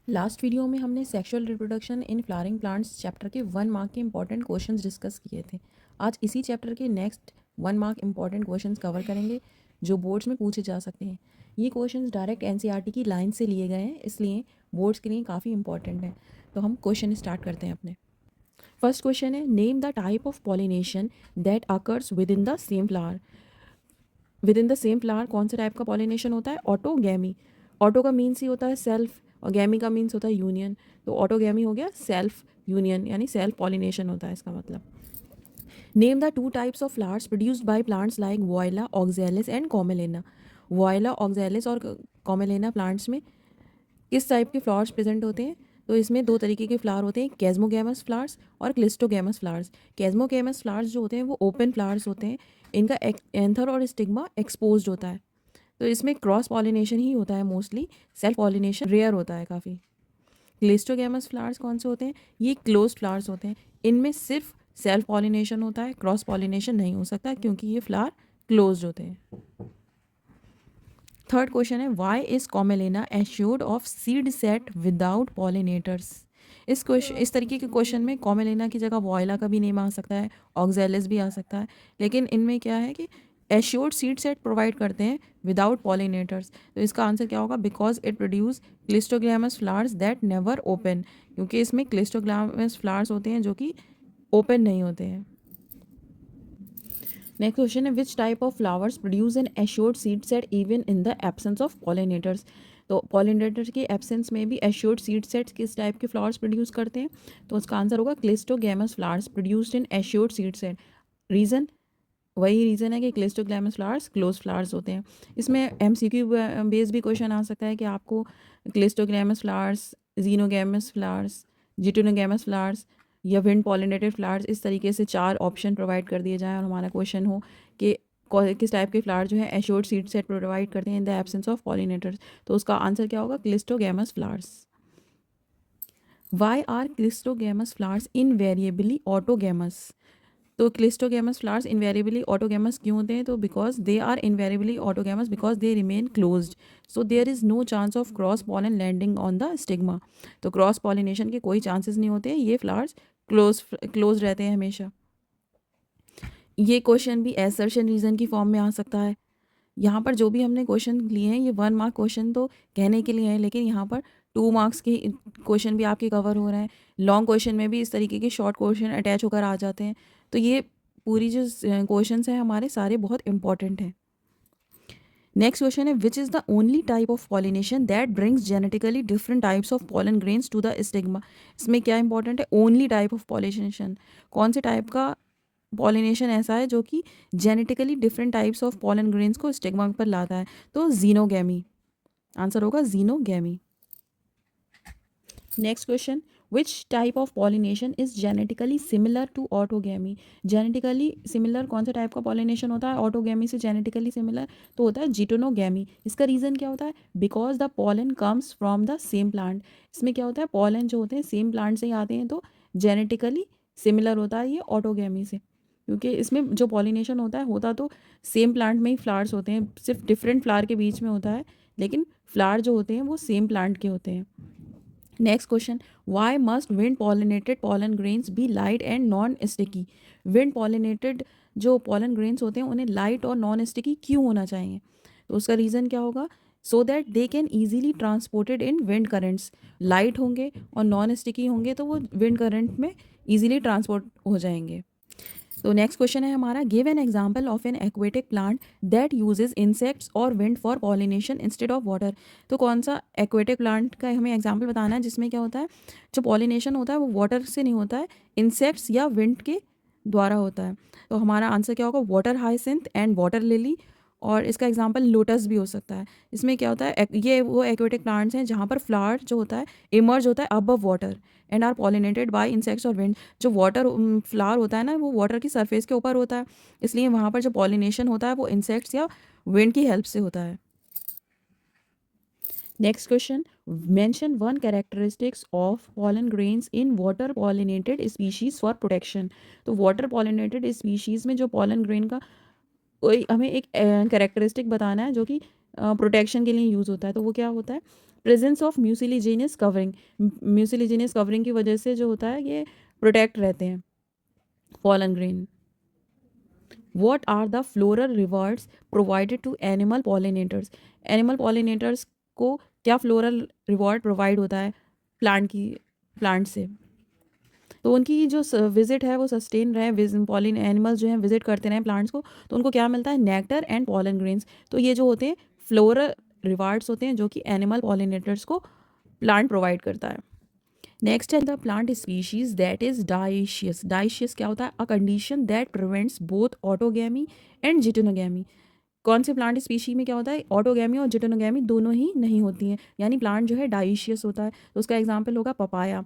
Last video में हमने sexual reproduction in flowering plants chapter के 1 मार्क के इंपॉर्टेंट क्वेश्चंस डिस्कस किए थे। आज इसी चैप्टर के next 1 mark important questions cover करेंगे जो बोर्ड्स में पूछे जा सकते हैं। ये क्वेश्चंस डायरेक्ट एनसीईआरटी की लाइन से लिए गए हैं, इसलिए बोर्ड्स के लिए काफ़ी इंपॉर्टेंट है। तो हम क्वेश्चन स्टार्ट करते हैं अपने। फर्स्ट क्वेश्चन है, name the type of pollination that occurs with in the same flower. With in the same flower कौन से टाइप का पॉलिनेशन होता है? ऑटोगैमी। ऑटो का मीन्स ही होता है सेल्फ और गैमी का मीन्स होता है यूनियन। तो ऑटोगैमी हो गया सेल्फ यूनियन, यानी सेल्फ पॉलिनेशन होता है इसका मतलब। Name the two types of flowers produced by plants like viola oxalis and commelina. Viola oxalis और कॉमेलेना प्लांट्स में किस टाइप के फ्लावर्स प्रेजेंट होते हैं? तो इसमें दो तरीके के फ्लावर होते हैं, कैज़्मोगैमस फ्लावर्स और क्लिस्टोगैमस फ्लावर्स। कैज़्मोगैमस फ्लावर्स जो होते हैं वो ओपन फ्लावर्स होते हैं, इनका एंथर और स्टिग्मा एक्सपोज्ड होता है। तो इसमें क्रॉस पॉलिनेशन ही होता है मोस्टली, सेल्फ पॉलिनेशन रेयर होता है काफ़ी। क्लिस्टोगैमस फ्लावर्स कौन से होते हैं? ये क्लोज्ड फ्लावर्स होते हैं, इनमें सिर्फ सेल्फ पॉलिनेशन होता है, क्रॉस पॉलिनेशन नहीं हो सकता क्योंकि ये फ्लावर क्लोज्ड होते हैं। थर्ड क्वेश्चन है, why is commelina assured of seed set without pollinators. इस तरीके के क्वेश्चन में कॉमेलेना की जगह वॉयला का भी नेम आ सकता है, ऑक्सैलिस भी आ सकता है, लेकिन इनमें क्या है कि एश्योर्ड सीड सेट प्रोवाइड करते हैं विदाउट पॉलिनेटर्स। तो इसका आंसर क्या होगा? Because it produce cleistogamous flowers that never open, क्योंकि इसमें क्लिस्टोग्रामस फ्लावर्स होते हैं जो कि ओपन नहीं होते हैं। नेक्स्ट क्वेश्चन है, विच type of flowers produce an assured seed set even in the absence of pollinators. तो पॉलिनेटर्स के एब्सेंस में भी एश्योर्ड सीड सेट्स किस टाइप के फ्लावर्स प्रोड्यूस करते हैं? तो उसका आंसर होगा cleistogamous flowers produced in assured seed set. Reason वही रीज़न है कि क्लिस्टोग्रामस फ्लावर्स क्लोज फ्लावर्स होते हैं। इसमें एमसीक्यू बेस भी क्वेश्चन आ सकता है कि आपको क्लिस्टोग्रामस फ्लावर्स, जीनोगैमस फ्लावर्स, जिटोनोगैमस फ्लावर्स या विंड पॉलिनेटेड फ्लावर्स, इस तरीके से 4 ऑप्शन प्रोवाइड कर दिए जाएँ और हमारा क्वेश्चन हो कि किस टाइप के फ्लावर जो है एश्योर्ड सीड सेट प्रोवाइड करते हैं in the absence of pollinators. तो उसका आंसर क्या होगा? Cleistogamous flowers. Why are cleistogamous flowers invariably autogamous. तो क्लिस्टोगैमस फ्लावर्स इन्वेरिएबली ऑटोगैमस क्यों होते हैं? तो because they are invariably autogamous because they remain closed, so there is no chance of cross pollen landing on the stigma. तो cross pollination के कोई chances नहीं होते हैं, ये फ्लावर्स क्लोज रहते हैं हमेशा। ये क्वेश्चन भी एसर्शन रीजन की फॉर्म में आ सकता है। यहाँ पर जो भी हमने क्वेश्चन लिए हैं ये 1 मार्क क्वेश्चन तो कहने के लिए हैं, लेकिन यहाँ पर 2 मार्क्स के क्वेश्चन भी आपके कवर हो रहे हैं। लॉन्ग क्वेश्चन में भी इस तरीके के शॉर्ट क्वेश्चन अटैच होकर आ जाते हैं। तो ये पूरी जो क्वेश्चंस हैं हमारे सारे बहुत इंपॉर्टेंट हैं। नेक्स्ट क्वेश्चन है, which is the only type of pollination that brings genetically different types of pollen grains to the stigma. इसमें क्या इंपॉर्टेंट है? Only type of pollination. कौन से टाइप का पॉलिनेशन ऐसा है जो कि genetically different types of pollen grains को स्टिग्मा पर लाता है? तो जीनोगैमी। आंसर होगा xenogamy. Next question, which type of pollination is genetically similar to autogamy. Genetically similar कौन सा टाइप का पॉलिनेशन होता है ऑटोगैमी से जेनेटिकली सिमिलर? तो होता है जिटोनोगैमी। इसका रीज़न क्या होता है? Because the pollen comes from the same plant. इसमें क्या होता है, पॉलन जो होते हैं सेम प्लांट से ही आते हैं, तो जेनेटिकली सिमिलर होता है ये ऑटोगैमी से, क्योंकि इसमें जो पॉलिनेशन होता तो सेम प्लांट में ही फ्लावर्स होते हैं, सिर्फ डिफरेंट फ्लावर के बीच में होता है, लेकिन फ्लावर जो होते हैं वो सेम प्लांट के होते हैं। Next question, why must wind pollinated pollen grains be light and non sticky. Wind pollinated जो पॉलन ग्रेन्स होते हैं उन्हें लाइट और नॉन स्टिकी क्यों होना चाहिए? तो उसका रीज़न क्या होगा? So that they can easily transported in wind currents. Light होंगे और नॉन स्टिकी होंगे तो वो विंड करंट में ईजिली ट्रांसपोर्ट हो जाएंगे। तो नेक्स्ट क्वेश्चन है हमारा, give an example of an aquatic plant that uses insects और wind for pollination instead of water. तो कौन सा एक्वेटिक प्लांट का हमें एग्जाम्पल बताना है जिसमें क्या होता है, जो पॉलिनेशन होता है वो वाटर से नहीं होता है, इंसेक्ट्स या विंड के द्वारा होता है। तो हमारा आंसर क्या होगा? Water hyacinth and water lily. और इसका एग्जाम्पल लोटस भी हो सकता है। इसमें क्या होता है, ये वो एक्वेटिक प्लांट्स हैं जहाँ पर फ्लावर जो होता है इमर्ज होता है above water and are pollinated by insects और विंड। जो वाटर फ्लावर होता है ना वो वाटर की सरफेस के ऊपर होता है, इसलिए वहाँ पर जो पॉलिनेशन होता है वो इंसेक्ट्स या विंड की हेल्प से होता है। Next question, mention one characteristics of pollen grains in water pollinated species for protection. तो वाटर पॉलिनेटेड स्पीशीज में जो पॉलन ग्रेन का कोई हमें एक कैरेक्टरिस्टिक बताना है जो कि प्रोटेक्शन के लिए यूज़ होता है, तो वो क्या होता है? प्रेजेंस ऑफ म्यूसिलीजेनियस कवरिंग, म्यूसिलीजेनियस कवरिंग की वजह से जो होता है ये प्रोटेक्ट रहते हैं pollen grain. What are the floral rewards provided to animal pollinators? Animal pollinators को क्या फ्लोरल रिवॉर्ड प्रोवाइड होता है प्लांट से? तो उनकी जो विजिट है वो सस्टेन रहे, पॉलिन एनिमल्स जो हैं विजिट करते रहें प्लांट्स को, तो उनको क्या मिलता है? Nectar and pollen grains. तो ये जो होते हैं फ्लोरल रिवार्ड्स होते हैं जो कि एनिमल पॉलिनेटर्स को प्लांट प्रोवाइड करता है। नेक्स्ट है the plant species that is dioecious. Dioecious क्या होता है? A condition that prevents both autogamy and geitonogamy. कौन से प्लांट स्पीशी में क्या होता है? ऑटोगैमी और जिटोनोगैमी दोनों ही नहीं होती हैं, यानी प्लांट जो है डाइशियस होता है। तो उसका एग्जाम्पल होगा papaya,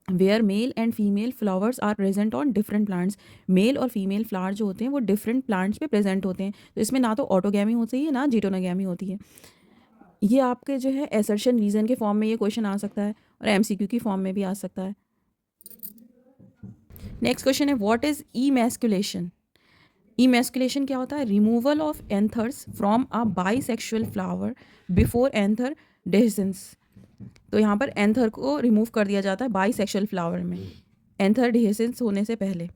where male and female flowers are present on different plants. Male और फीमेल फ्लावर जो होते हैं वो डिफरेंट प्लांट्स पे प्रेजेंट होते हैं, तो इसमें ना तो ऑटोगैमी होती है ना जिटोनोगैमी होती है। ये आपके जो है एसर्शन रीजन के फॉर्म में ये क्वेश्चन आ सकता है और एमसीक्यू की फॉर्म में भी आ सकता है। नेक्स्ट क्वेश्चन है व्हाट इज ईमैस्कुलेशन? ईमैस्कुलेशन क्या होता है? Removal of anthers from a bisexual flower before anther dehiscence. तो यहाँ पर एंथर को रिमूव कर दिया जाता है बाइसेक्सुअल फ्लावर में एंथर डेhiscence होने से पहले।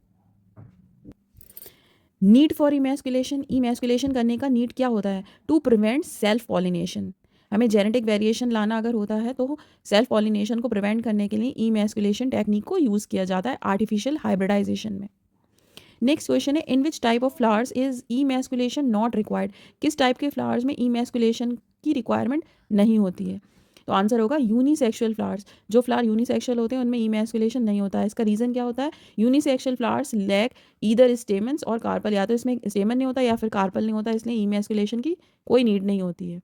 नीड फॉर इमैस्कुलेशन, इमैस्कुलेशन करने का नीड क्या होता है? To prevent self pollination. हमें जेनेटिक वेरिएशन लाना अगर होता है तो सेल्फ पॉलिनेशन को प्रिवेंट करने के लिए इमैस्कुलेशन टेक्निक को यूज़ किया जाता है आर्टिफिशियल हाइब्रिडाइजेशन में। नेक्स्ट क्वेश्चन है in which type of flowers is emasculation not required? किस टाइप के फ्लावर्स में इमैस्कुलेशन की रिक्वायरमेंट नहीं होती है? तो आंसर होगा यूनिसेक्सुअल फ्लावर्स। जो फ्लावर यूनिसेक्सुअल होते हैं उनमें इमैस्कुलेशन नहीं होता है। इसका रीज़न क्या होता है? Unisexual flowers lack either stamens और कार्पल, या तो इसमें स्टेमन नहीं होता या फिर कार्पल नहीं होता, इसलिए इमैस्कुलेशन की कोई नीड नहीं होती है।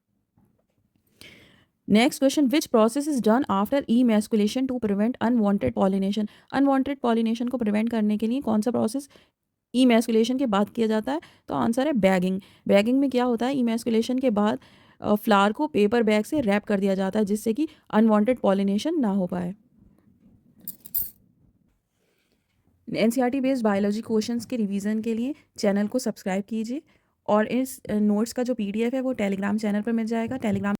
Next question which process is done after emasculation to prevent unwanted pollination? Unwanted pollination को प्रिवेंट करने के लिए कौन सा प्रोसेस इमैस्कुलेशन के बाद किया जाता है? तो आंसर है बैगिंग। बैगिंग में क्या होता है? इमैस्कुलेशन के बाद फ्लावर को पेपर बैग से रैप कर दिया जाता है जिससे कि अनवांटेड पॉलिनेशन ना हो पाए। एनसीईआरटी बेस्ड बायोलॉजी क्वेश्चंस के रिवीजन के लिए चैनल को सब्सक्राइब कीजिए और इस नोट्स का जो पीडीएफ है वो टेलीग्राम चैनल पर मिल जाएगा। टेलीग्राम